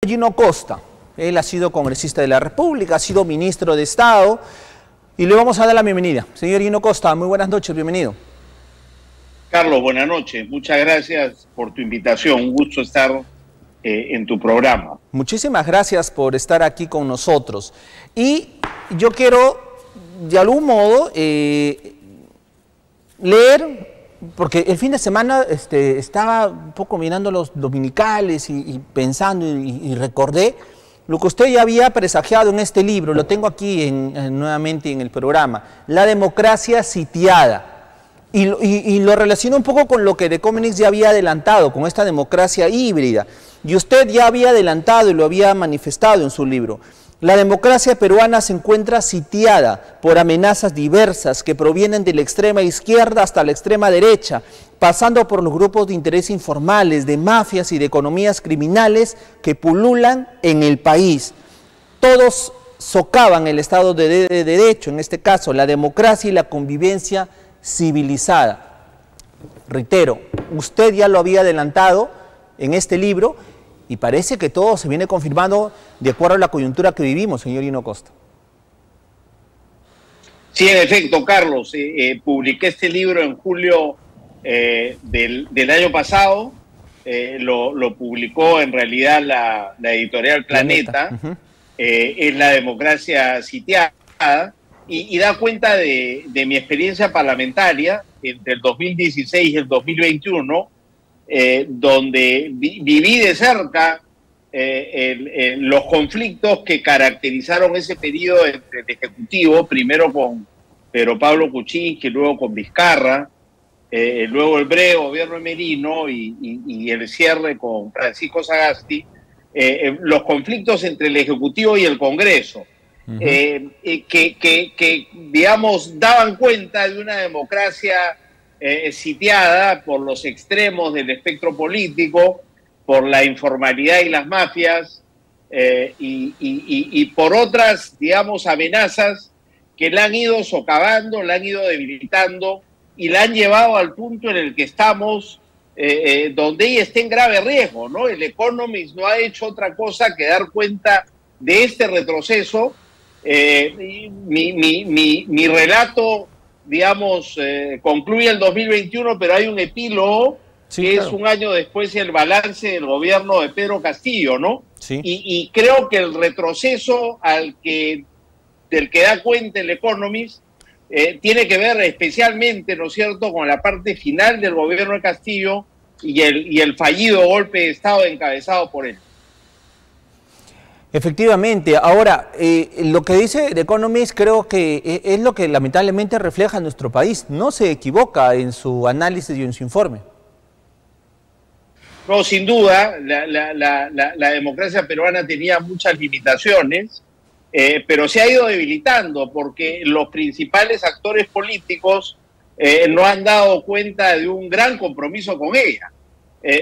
Gino Costa, él ha sido congresista de la República, ha sido ministro de Estado y le vamos a dar la bienvenida. Señor Gino Costa, muy buenas noches, bienvenido. Carlos, buenas noches, muchas gracias por tu invitación, un gusto estar en tu programa. Muchísimas gracias por estar aquí con nosotros. Y yo quiero, de algún modo, leer, porque el fin de semana estaba un poco mirando los dominicales y pensando y recordé lo que usted ya había presagiado en este libro, lo tengo aquí nuevamente en el programa, La democracia sitiada. Y lo relaciono un poco con lo que The Economist ya había adelantado, con esta democracia híbrida. Y usted ya había adelantado y lo había manifestado en su libro. La democracia peruana se encuentra sitiada por amenazas diversas que provienen de la extrema izquierda hasta la extrema derecha, pasando por los grupos de interés informales, de mafias y de economías criminales que pululan en el país. Todos socavan el Estado de Derecho, en este caso, la democracia y la convivencia civilizada. Reitero, usted ya lo había adelantado en este libro y parece que todo se viene confirmando de acuerdo a la coyuntura que vivimos, señor Gino Costa. Sí, en efecto, Carlos, publiqué este libro en julio del año pasado, lo publicó en realidad la editorial Planeta. Es la democracia sitiada, y da cuenta de mi experiencia parlamentaria entre el 2016 y el 2021, donde viví de cerca los conflictos que caracterizaron ese periodo entre el Ejecutivo, primero con Pedro Pablo Kuczynski, luego con Vizcarra, luego el breve gobierno de Merino y el cierre con Francisco Sagasti, los conflictos entre el Ejecutivo y el Congreso. Que digamos, daban cuenta de una democracia sitiada por los extremos del espectro político, por la informalidad y las mafias, y por otras, digamos, amenazas que la han ido socavando, la han ido debilitando y la han llevado al punto en el que estamos, donde ella está en grave riesgo, ¿no? El Economist no ha hecho otra cosa que dar cuenta de este retroceso. Mi relato, digamos, concluye el 2021, pero hay un epílogo, sí, que claro, es un año después el balance del gobierno de Pedro Castillo, ¿no? Sí. Y creo que el retroceso del que da cuenta el Economist tiene que ver especialmente, ¿no es cierto?, con la parte final del gobierno de Castillo y el fallido golpe de Estado encabezado por él. Efectivamente. Ahora, lo que dice The Economist creo que es lo que lamentablemente refleja nuestro país. No se equivoca en su análisis y en su informe. No, sin duda, la democracia peruana tenía muchas limitaciones, pero se ha ido debilitando porque los principales actores políticos no han dado cuenta de un gran compromiso con ella.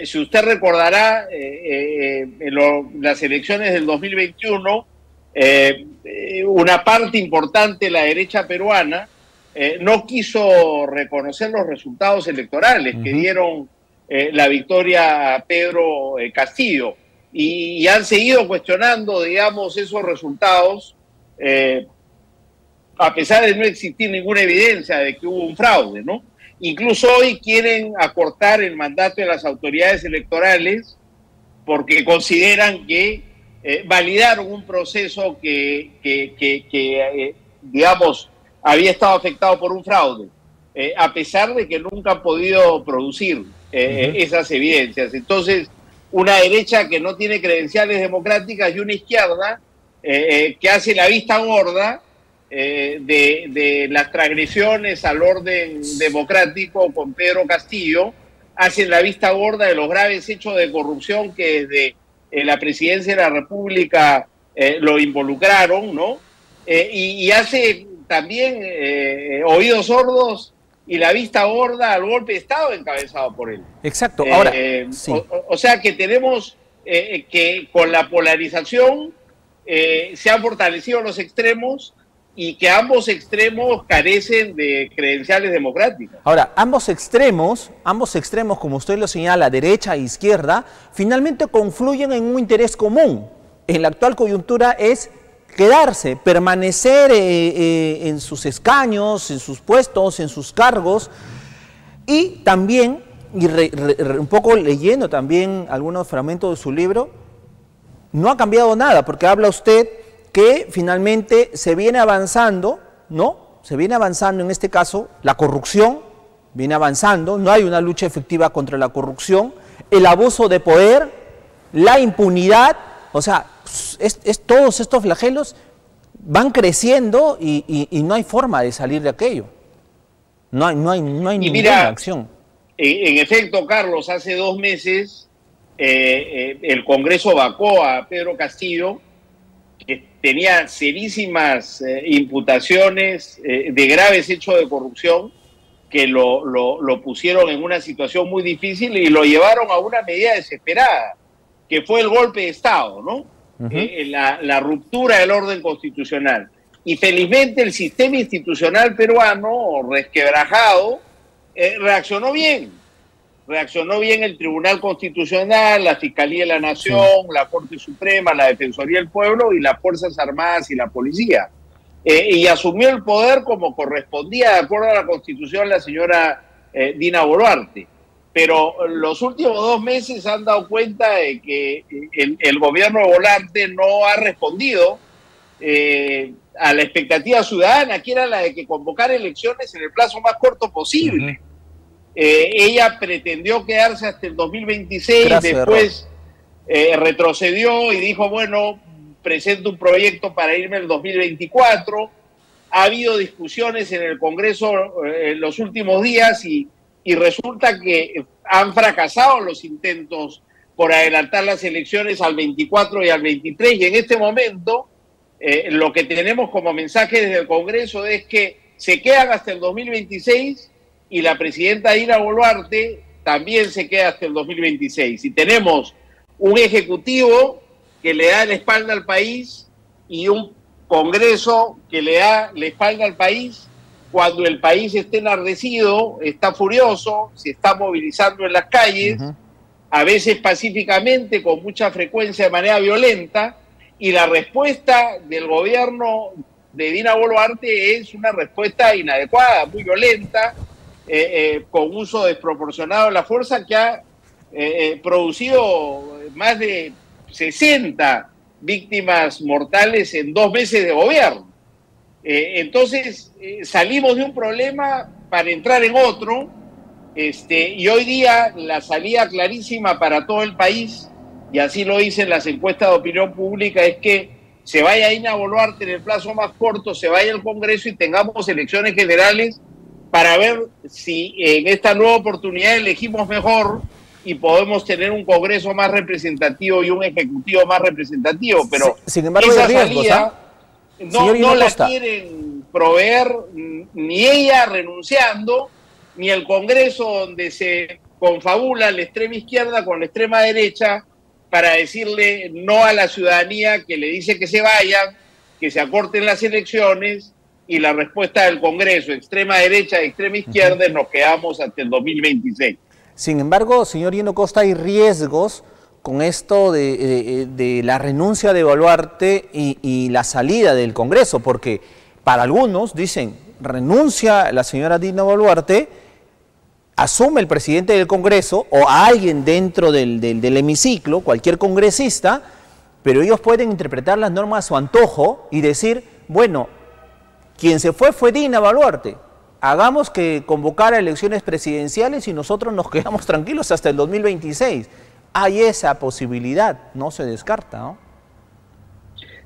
Si usted recordará, en las elecciones del 2021, una parte importante de la derecha peruana no quiso reconocer los resultados electorales que dieron la victoria a Pedro Castillo, y han seguido cuestionando, digamos, esos resultados, a pesar de no existir ninguna evidencia de que hubo un fraude, ¿no? Incluso hoy quieren acortar el mandato de las autoridades electorales porque consideran que validaron un proceso que digamos, había estado afectado por un fraude, a pesar de que nunca han podido producir esas evidencias. Entonces, una derecha que no tiene credenciales democráticas y una izquierda que hace la vista gorda de las transgresiones al orden democrático con Pedro Castillo, hacen la vista gorda de los graves hechos de corrupción que desde la presidencia de la República lo involucraron, ¿no? Y hace también oídos sordos y la vista gorda al golpe de Estado encabezado por él. Exacto. Ahora, sí. O sea que tenemos que con la polarización se han fortalecido los extremos, y que ambos extremos carecen de credenciales democráticas. Ahora, ambos extremos, como usted lo señala, derecha e izquierda, finalmente confluyen en un interés común. En la actual coyuntura es quedarse, permanecer en sus escaños, en sus puestos, en sus cargos, y también, un poco leyendo también algunos fragmentos de su libro, no ha cambiado nada, porque habla usted que finalmente se viene avanzando, ¿no? Se viene avanzando en este caso, la corrupción viene avanzando, no hay una lucha efectiva contra la corrupción, el abuso de poder, la impunidad, o sea, todos estos flagelos van creciendo y no hay forma de salir de aquello. No hay ninguna acción. En efecto, Carlos, hace 2 meses el Congreso vacó a Pedro Castillo, que tenía serísimas imputaciones de graves hechos de corrupción que lo pusieron en una situación muy difícil y lo llevaron a una medida desesperada, que fue el golpe de Estado, ¿no? La ruptura del orden constitucional. Y felizmente el sistema institucional peruano, resquebrajado, reaccionó bien. Reaccionó bien el Tribunal Constitucional, la Fiscalía de la Nación, la Corte Suprema, la Defensoría del Pueblo y las Fuerzas Armadas y la Policía. Y asumió el poder como correspondía, de acuerdo a la Constitución, la señora Dina Boluarte. Pero los últimos 2 meses han dado cuenta de que el gobierno de Boluarte no ha respondido a la expectativa ciudadana, que era la de que convocar elecciones en el plazo más corto posible. Ella pretendió quedarse hasta el 2026, después retrocedió y dijo, bueno, presento un proyecto para irme el 2024. Ha habido discusiones en el Congreso en los últimos días y resulta que han fracasado los intentos por adelantar las elecciones al 24 y al 23, y en este momento lo que tenemos como mensaje desde el Congreso es que se quedan hasta el 2026 y la presidenta Dina Boluarte también se queda hasta el 2026. Y tenemos un ejecutivo que le da la espalda al país y un Congreso que le da la espalda al país cuando el país está enardecido, está furioso, se está movilizando en las calles, a veces pacíficamente, con mucha frecuencia de manera violenta, y la respuesta del gobierno de Dina Boluarte es una respuesta inadecuada, muy violenta, con uso desproporcionado de la fuerza, que ha producido más de 60 víctimas mortales en 2 meses de gobierno. Entonces salimos de un problema para entrar en otro, y hoy día la salida clarísima para todo el país, y así lo dicen las encuestas de opinión pública, es que se vaya Dina Boluarte en el plazo más corto, se vaya al Congreso y tengamos elecciones generales para ver si en esta nueva oportunidad elegimos mejor y podemos tener un Congreso más representativo y un Ejecutivo más representativo. Pero sin embargo, esa riesgos, salida no la quieren proveer ni ella renunciando, ni el Congreso, donde se confabula la extrema izquierda con la extrema derecha para decirle no a la ciudadanía, que le dice que se vayan, que se acorten las elecciones, y la respuesta del Congreso, extrema derecha y extrema izquierda, nos quedamos hasta el 2026. Sin embargo, señor Gino Costa, hay riesgos con esto de la renuncia de Boluarte y la salida del Congreso, porque para algunos dicen, renuncia la señora Dina Boluarte, asume el presidente del Congreso o alguien dentro del hemiciclo, cualquier congresista, pero ellos pueden interpretar las normas a su antojo y decir, bueno, quien se fue Dina Boluarte, hagamos que convocara elecciones presidenciales y nosotros nos quedamos tranquilos hasta el 2026. Hay esa posibilidad, no se descarta, ¿no?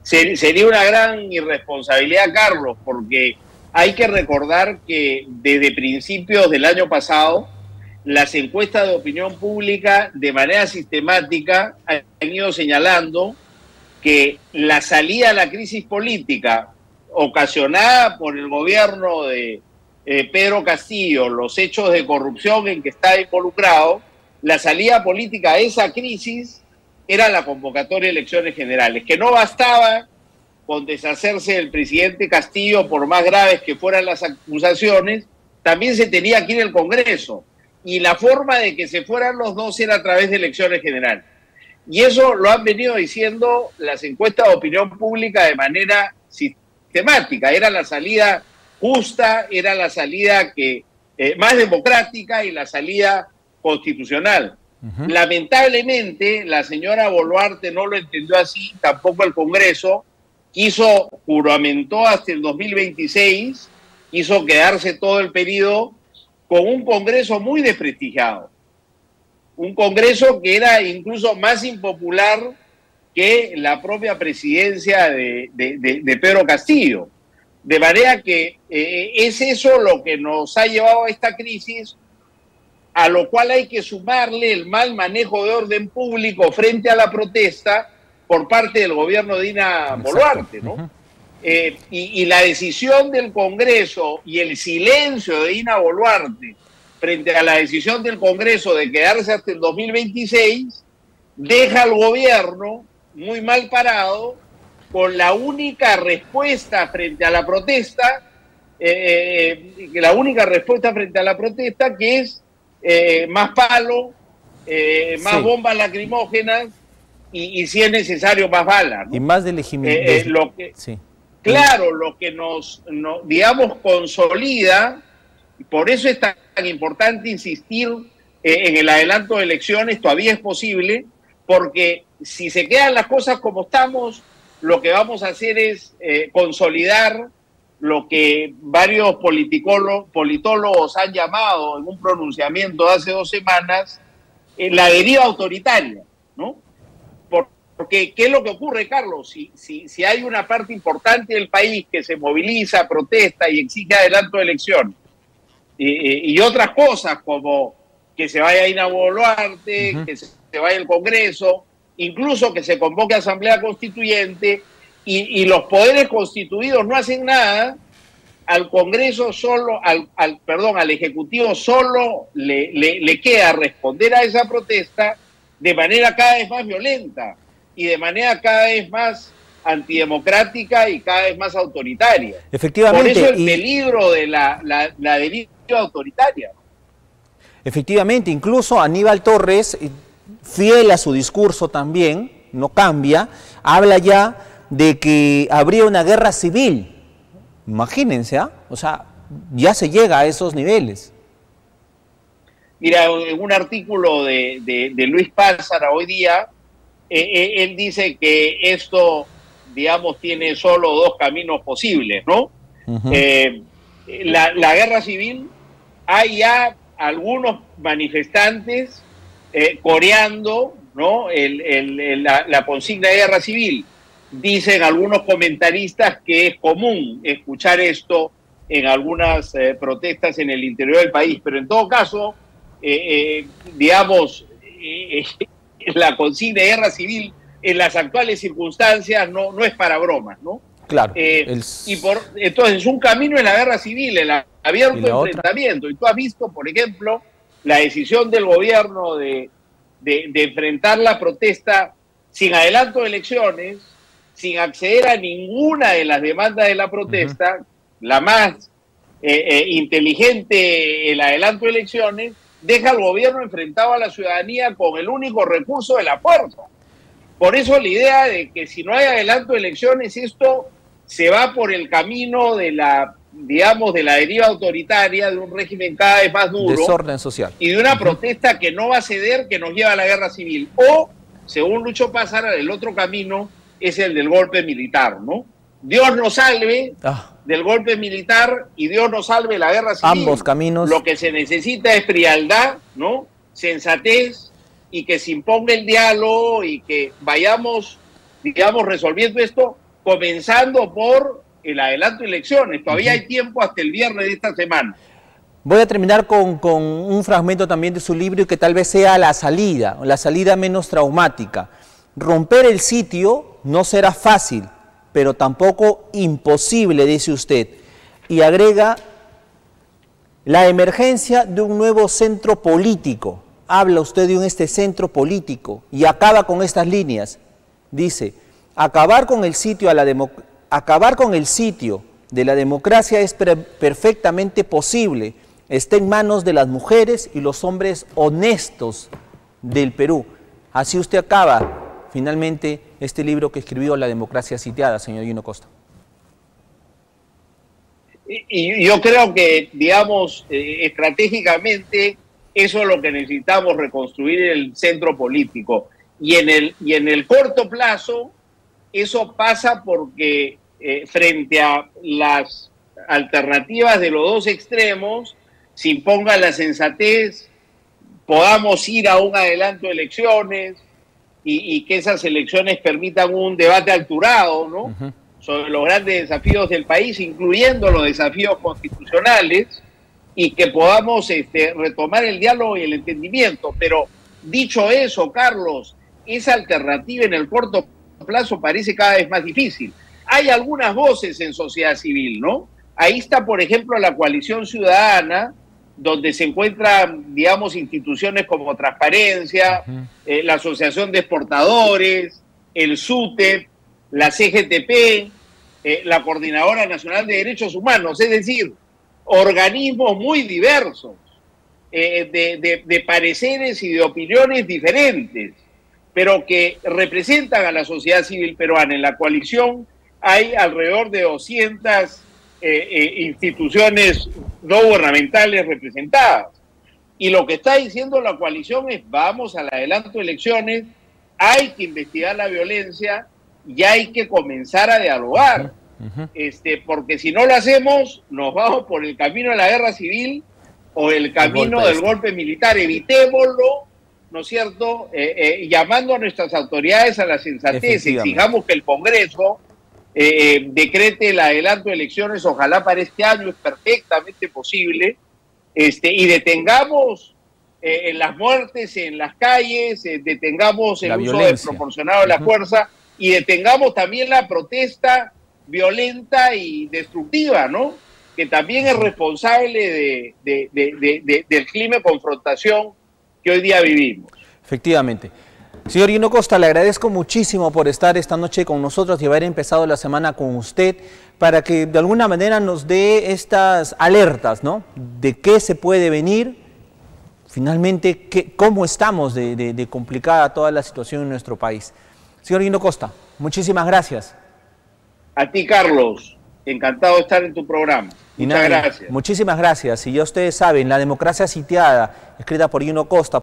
Sería una gran irresponsabilidad, Carlos, porque hay que recordar que desde principios del año pasado, las encuestas de opinión pública de manera sistemática han ido señalando que la salida a la crisis política ocasionada por el gobierno de Pedro Castillo, los hechos de corrupción en que está involucrado, la salida política a esa crisis era la convocatoria de elecciones generales, que no bastaba con deshacerse del presidente Castillo, por más graves que fueran las acusaciones, también se tenía que ir al Congreso. Y la forma de que se fueran los dos era a través de elecciones generales. Y eso lo han venido diciendo las encuestas de opinión pública de manera sistemática. Era la salida justa, era la salida que más democrática y la salida constitucional. Lamentablemente, la señora Boluarte no lo entendió así, tampoco el Congreso. Juramentó hasta el 2026, quiso quedarse todo el periodo con un Congreso muy desprestigiado. Un Congreso que era incluso más impopular que la propia presidencia de Pedro Castillo. De manera que es eso lo que nos ha llevado a esta crisis, a lo cual hay que sumarle el mal manejo de orden público frente a la protesta por parte del gobierno de Dina Boluarte, ¿no? Y la decisión del Congreso y el silencio de Dina Boluarte frente a la decisión del Congreso de quedarse hasta el 2026 deja al gobierno muy mal parado, con la única respuesta frente a la protesta, que es más palo, más bombas lacrimógenas y si es necesario más balas, ¿no? Y más de legitimidad. Claro, lo que nos digamos, consolida, y por eso es tan importante insistir en el adelanto de elecciones, todavía es posible, porque si se quedan las cosas como estamos, lo que vamos a hacer es consolidar lo que varios politólogos han llamado en un pronunciamiento de hace 2 semanas, la deriva autoritaria, ¿no? Porque, ¿qué es lo que ocurre, Carlos? Si hay una parte importante del país que se moviliza, protesta y exige adelanto de elecciones, y otras cosas como que se vaya Dina Boluarte, que se vaya el Congreso, incluso que se convoque Asamblea Constituyente, y los poderes constituidos no hacen nada, al Congreso solo, al Ejecutivo solo le queda responder a esa protesta de manera cada vez más violenta y de manera cada vez más antidemocrática y cada vez más autoritaria. Efectivamente. Por eso el peligro de la deriva autoritaria. Efectivamente, incluso Aníbal Torres, fiel a su discurso también, no cambia, habla ya de que habría una guerra civil. Imagínense, ¿ah? O sea, ya se llega a esos niveles. Mira, en un artículo de Luis Pálsara hoy día, él dice que esto, digamos, tiene solo 2 caminos posibles, ¿no? La guerra civil, hay ya algunos manifestantes coreando, ¿no? La consigna de guerra civil. Dicen algunos comentaristas que es común escuchar esto en algunas protestas en el interior del país, pero en todo caso, digamos, la consigna de guerra civil en las actuales circunstancias no es para bromas, ¿no? Claro. Entonces, un camino es la guerra civil, el abierto enfrentamiento. Y tú has visto, por ejemplo, la decisión del gobierno de enfrentar la protesta sin adelanto de elecciones, sin acceder a ninguna de las demandas de la protesta, la más inteligente, el adelanto de elecciones, deja al gobierno enfrentado a la ciudadanía con el único recurso de la fuerza. Por eso la idea de que si no hay adelanto de elecciones, esto se va por el camino de la, digamos, de la deriva autoritaria, de un régimen cada vez más duro. Desorden social. Y de una protesta que no va a ceder, que nos lleva a la guerra civil. O, según Lucho Pázara, el otro camino es el del golpe militar, ¿no? Dios nos salve del golpe militar y Dios nos salve de la guerra civil. Ambos caminos. Lo que se necesita es frialdad, ¿no? Sensatez, y que se imponga el diálogo y que vayamos, digamos, resolviendo esto, comenzando por el adelanto de elecciones. Todavía hay tiempo hasta el viernes de esta semana. Voy a terminar con un fragmento también de su libro que tal vez sea la salida menos traumática. Romper el sitio no será fácil, pero tampoco imposible, dice usted. Y agrega la emergencia de un nuevo centro político. Habla usted de este centro político y acaba con estas líneas. Dice, acabar con el sitio a la acabar con el sitio de la democracia es perfectamente posible. Está en manos de las mujeres y los hombres honestos del Perú. Así usted acaba finalmente este libro que escribió La democracia sitiada, señor Gino Costa. Y yo creo que, digamos, estratégicamente eso es lo que necesitamos, reconstruir el centro político. Y en el corto plazo eso pasa porque frente a las alternativas de los dos extremos se imponga la sensatez, podamos ir a un adelanto de elecciones y que esas elecciones permitan un debate alturado, ¿no? Sobre los grandes desafíos del país, incluyendo los desafíos constitucionales, y que podamos retomar el diálogo y el entendimiento. Pero dicho eso, Carlos, esa alternativa en el corto plazo parece cada vez más difícil. Hay algunas voces en sociedad civil, ¿no? Ahí está, por ejemplo, la Coalición Ciudadana, donde se encuentran, digamos, instituciones como Transparencia, la Asociación de Exportadores, el SUTEP, la CGTP, la Coordinadora Nacional de Derechos Humanos, es decir, organismos muy diversos, de pareceres y de opiniones diferentes, pero que representan a la sociedad civil peruana. En la coalición hay alrededor de 200 instituciones no gubernamentales representadas. Y lo que está diciendo la coalición es: vamos al adelanto de elecciones, hay que investigar la violencia y hay que comenzar a dialogar. Porque si no lo hacemos, nos vamos por el camino de la guerra civil o el camino del golpe militar. Evitémoslo, ¿no es cierto? Llamando a nuestras autoridades a la sensatez, exijamos que el Congreso decrete el adelanto de elecciones, ojalá para este año, es perfectamente posible, y detengamos las muertes en las calles, detengamos el uso desproporcionado de la fuerza y detengamos también la protesta violenta y destructiva, ¿no? Que también es responsable del clima de confrontación que hoy día vivimos. Efectivamente. Señor Gino Costa, le agradezco muchísimo por estar esta noche con nosotros y haber empezado la semana con usted para que de alguna manera nos dé estas alertas, ¿no? De qué se puede venir, finalmente cómo estamos de complicada toda la situación en nuestro país. Señor Gino Costa, muchísimas gracias. A ti, Carlos, encantado de estar en tu programa. Muchas gracias. Muchísimas gracias. Y ya ustedes saben, La democracia sitiada, escrita por Gino Costa.